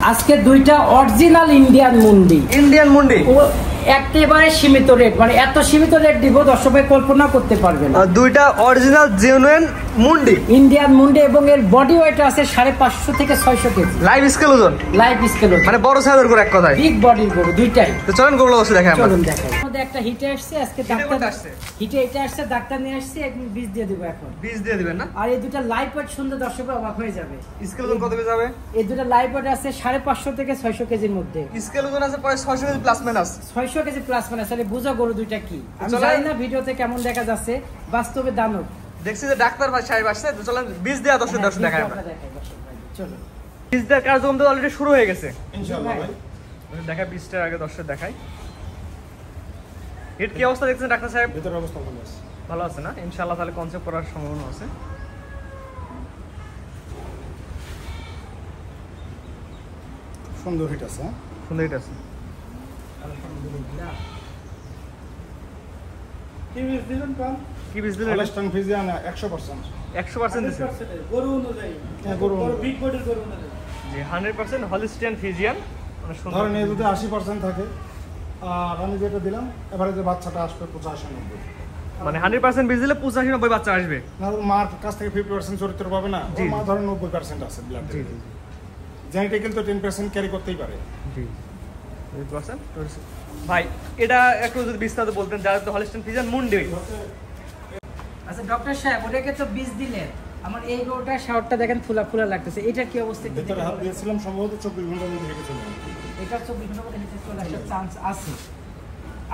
আজকে দুইটা original Indian মুন্ডি ও একেবারে সীমিত রেট, মানে এত সীমিত রেট দিব দর্শক ভাই কল্পনা করতে পারবেন না। দুইটা অরিজিনাল জেনুইন মুন্ডি, ইন্ডিয়ান মুন্ডি, এবং এর বডি ওয়েট আছে 550 থেকে 600 কেজি। লাইভ স্কেল ওজন, মানে বড় সাইজের গরু, এক কথায় বিগ বডির গরু দুইটাই। তো চলেন গরুগুলো অবশ্যই দেখাই আমরা। চলুন দেখাই। আমাদের একটা হিটে আসছে আজকে, ডাক্তার আসছে হিটে এটা আসছে, ডাক্তার নিয়ে আসছে, একদম বীজ দিয়ে দেব এখন। বীজ দিয়ে দিবেন না? আর এই দুটো লাইভ ওয়েট সুন্দর দর্শক অবাক হয়ে যাবে। স্কেল ওজন কত কেজি যাবে? এই দুটো লাইভ ওয়েট আছে 550 থেকে 600 কেজির মধ্যে। স্কেল ওজন আছে প্রায় 600 KG plus minus. 600 KG plus minus. তাহলে বুঝো গরু দুইটা কি। আমি জানি না ভিডিওতে কেমন দেখা যাচ্ছে, বাস্তবে দানব। দেখছি যে ডাক্তার ভাই সাহেব আসছে, তো চলেন বীজ দেয়া দর্শক দেখাই আমরা। চলো বীজ দেওয়ার কার্যক্রম তো অলরেডি শুরু হয়ে গেছে ইনশাআল্লাহ ভাই। দেখা বীজটার আগে দর্শক দেখাই। এর কি অবস্থা দেখছেন ডাক্তার সাহেব? ভিতরের অবস্থা ভালো আছে। ভালো আছে না? ইনশাআল্লাহ তাহলে কনসেপ্ট করার সম্ভাবনা আছে। সুন্দর হিট আছে, সুন্দর হিট আছে। আলহামদুলিল্লাহ। কি বীজ দিলেন পান? কি বীজ দিলেন? Holstein Friesian 100%। 100% দিছেন গরু অনুযায়ী, গরু বিগ বডির গরু অনুযায়ী। জি 100% হলস্টাইন ফ্রিজিয়ান। মানে সুন্দর। ধরেন এই যদি 80% থাকে, আর আমি যেটা দিলাম এভারেজে বাচ্চাটা আসবে 85-90। মানে 100% বীজ দিলে 85-90 বাচ্চা আসবে। না মার কাছ থেকে 50% চরিত্র পাবে না, জি মা ধরেন 90% আছে ব্লাড। জি জি। জেনেটিক্যাল তো 10% ক্যারি করতেই পারে। জি 10%। ভাই এটা একটু যদি বিস্তারিত বলতেন, যারা তো হলস্টাইন ফ্রিজিয়ান মুন্ডি। আচ্ছা ডক্টর সাহেব, ওটাকে তো বীজ দিলেন, আমার এই গরুটা শাওরটা দেখেন ফুলা ফুলা লাগতেছে, এটা কি অবস্থা? ভিতরে হাত দিয়েছিলাম সম্ভবত 24 ঘন্টার মধ্যে হেঁটে চলে যাবে। এটা 24 ঘন্টার মধ্যে হেঁটে চলে আসার চান্স আছে।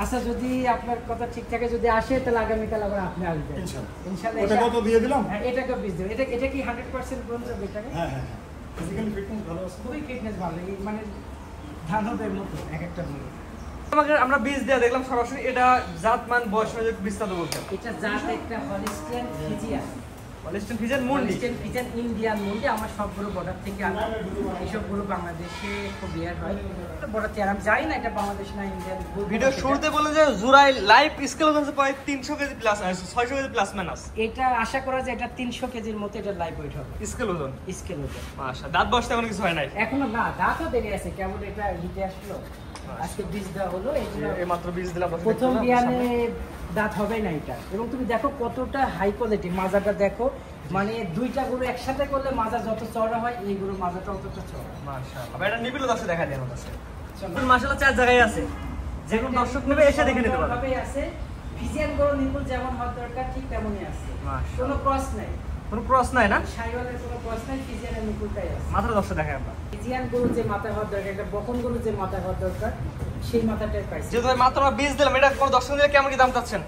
আচ্ছা যদি আপনার কথা ঠিক থাকে, যদি আসে তাহলে আগামীকাল আবার আপনি আসবেন ইনশাআল্লাহ। ওটা কত দিয়ে দিলাম? হ্যাঁ এটাকে বীজ দেব। এটা কি 100% গ্রোন হবে এটাকে? হ্যাঁ হ্যাঁ হ্যাঁ, ফিজিক্যালি ফিটনেস ভালো আছে, খুবই ফিটনেস ভালো, মানে ধানদের মতো এক একটা গরু। আমাকে আমরা বীজ দেয়া দেখলাম সরাসরি। এটা জাতমান বয়স অনুযায়ী বিস্তারিত বলতেন। এটা জাত একটা হলস্টাইন ফ্রিজিয়ান। হলস্টাইন ফ্রিজিয়ান মুন্ডি, হলস্টাইন ফ্রিজিয়ান ইন্ডিয়ান মুন্ডি। আমার সবগুলো বর্ডার থেকে আনা, এইসব গরু বাংলাদেশে খুব বিয়ার হয় বর্ডার থেকে। আমি জানি না এটা বাংলাদেশ না ইন্ডিয়ান। ভিডিও শুরুতে বলে যে জুরাই লাইভ স্কেল ওজন প্রায় 300 KG plus 600 KG plus minus. এটা আশা করা যায় এটা 300 কেজির মতো এটা লাইভ ওয়েট হবে স্কেল ওজন। স্কেল ওজন মাশাআল্লাহ। দাঁত বসতে এখনো কিছু হয় নাই এখনো? না, দাঁতও দেরি আছে, কেবল এটা হিটে আসলো, আজকে বীজ দেওয়া হলো। এই মাত্র বীজ দিলাম প্রথম বিয়ানে দাঁত হবে না এটা। এবং তুমি দেখো কতটা হাই কোয়ালিটি, মাজাটা দেখো, মানে দুইটা গরু একসাথে করলে মাজা যত চওড়া হয়, এই গরুর মাজাটা অতটা চওড়া। মাশাআল্লাহ। এটা নিবিল দর্শক দেখা দেন আমাদের কাছে। মাশাআল্লাহ চার জায়গায় আছে, যে কোনো দর্শক নেবে এসে দেখে নিতে পারবে। ভাবে আছে ফিজিয়ান গরু নিপুল যেমন হওয়ার দরকার ঠিক তেমনই আছে, কোনো ক্রস নাই। কোনো ক্রস নাই না? শাইওয়ালের কোনো ক্রস নাই, ফিজিয়ানের নিপুলটাই আছে। মাত্র দর্শক দেখাই আমরা। ফিজিয়ান গরু যে মাথা হওয়ার দরকার, একটা বকন গরু যে মাথা হওয়ার দরকার, সেই মাথাটাই পাইছে। যেহেতু ভাই মাত্র বীজ দিলাম, এটা কোন দর্শক নিলে কেমন কি দাম চাচ্ছেন?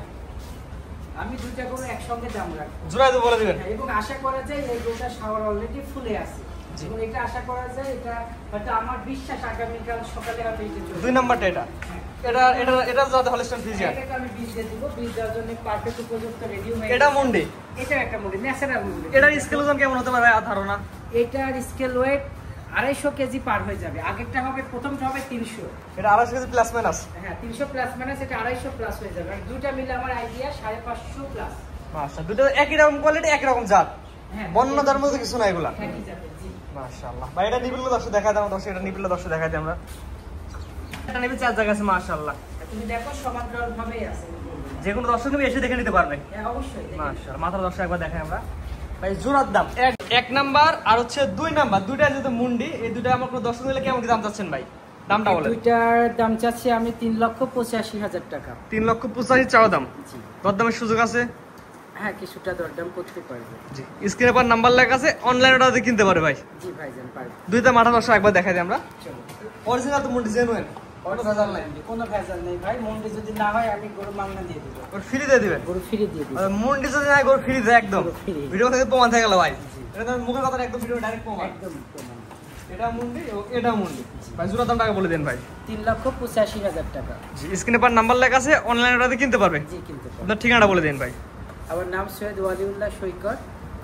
আমি দুইটা গরু একসঙ্গে দাম রাখবো, জোড়ায় তো বলে দিবেন। এবং আশা করা যায় এই গরুটা শাওয়ার অলরেডি ফুলে আছে, এবং এটা আশা করা যায় এটা হয়তো আমার বিশ্বাস আগামীকাল সকালে হয়তো এটা চলে। 2 নাম্বারটা এটা এটা যাতে হলস্টাইন ফ্রিজিয়ান। এটাকে আমি বীজ দিয়ে দিব, বীজ দেওয়ার জন্য পারফেক্ট উপযুক্ত রেডি হয়ে এটা মুন্ডি, এটা একটা মুন্ডি, ন্যাচারাল মুন্ডি। এটার স্কেল ওজন কেমন হতে পারে ধারণা? এটার স্কেল ওয়েট 250 কেজি পার হয়ে যাবে। আগেরটা হবে, প্রথমটা হবে 300। এটা 250 কেজি প্লাস মাইনাস। হ্যাঁ 300 প্লাস মাইনাস, এটা 250 প্লাস হয়ে যাবে। আর দুইটা মিলে আমার আইডিয়া 550 প্লাস। মাশাআল্লাহ, দুটো একই রকম কোয়ালিটি, একই রকম জাত। হ্যাঁ বন্যতার মধ্যে কিছু না এগুলা। একই জাতের, জি মাশাআল্লাহ। ভাই এটা নিবিল দর্শক দেখা দাও, দর্শক এটা নিবিল দর্শক দেখাই দিই আমরা। এটা নিবিল চার জায়গা আছে মাশাআল্লাহ। তুমি দেখো সমান্তরাল ভাবেই আছে, যে কোনো দর্শক নেবে এসে দেখে নিতে পারবে। হ্যাঁ অবশ্যই। মাশাআল্লাহ। মাত্র দর্শক একবার দেখাই আমরা। ভাই জোড়ার দাম এক নাম্বার আর হচ্ছে 2 নাম্বার, দুইটা যেহেতু মুন্ডি, এই দুইটা আমার কোনো দর্শক নিলে কেমন কি দাম চাচ্ছেন ভাই? দামটা বলেন। দুইটার দাম চাচ্ছি আমি 3,85,000 টাকা। 3,85,000 চাওয়া দাম। জি। দরদামের সুযোগ আছে? হ্যাঁ কিছুটা দরদাম করতে পারবে। জি, স্ক্রিনে পর নাম্বার লেখা আছে, অনলাইনে অর্ডার কিনতে পারে ভাই। জি ভাইজান পারবে। দুইটা মাথা দর্শক একবার দেখাই দিই আমরা। চলো। অরিজিনাল তো মুন্ডি জেনুইন, কোনো ভেজাল নাই। কোনো ভেজাল নেই ভাই, মুন্ডি যদি না হয় আমি গরু মাংনা দিয়ে দেব। ওর ফ্রি দিয়ে দিবেন? গরু ফ্রি দিয়ে দেব। মুন্ডি যদি না গরু ফ্রি দেয় একদম। ভিডিও থেকে প্রমাণ থেকে গেল ভাই। জি। এটা তো মুখের কথা একদম, ভিডিও ডাইরেক্ট প্রমাণ। একদম প্রমাণ। এটা মুন্ডি ও এটা মুন্ডি। ভাই জোড়া দামটা আগে বলে দেন ভাই। 3,85,000 টাকা। জি, স্ক্রিনে পর নাম্বার লেখা আছে, অনলাইনে অর্ডার কিনতে পারবে। জি কিনতে পারবে। আপনার ঠিকানাটা বলে দেন ভাই। আমার নাম সৈয়দ ওয়ালিউল্লাহ সৈকত।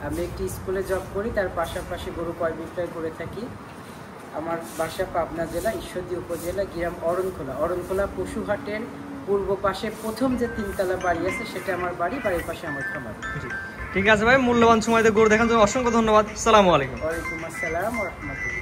আমি একটি স্কুলে জব করি, তার পাশাপাশি গরু ক্রয় বিক্রয় করে থাকি। আমার বাসা পাবনা জেলা ঈশ্বরদী উপজেলা গ্রাম অরণখোলা পশুহাটের পূর্ব পাশে প্রথম যে 3তলা বাড়ি আছে সেটা আমার বাড়ি, বাড়ির পাশে আমার খামার। ঠিক আছে ভাই, মূল্যবান সময়তে গরু দেখার জন্য অসংখ্য ধন্যবাদ। আসসালামু আলাইকুম। ওয়ালাইকুম আসসালাম ওয়া রাহমাতুল্লাহ।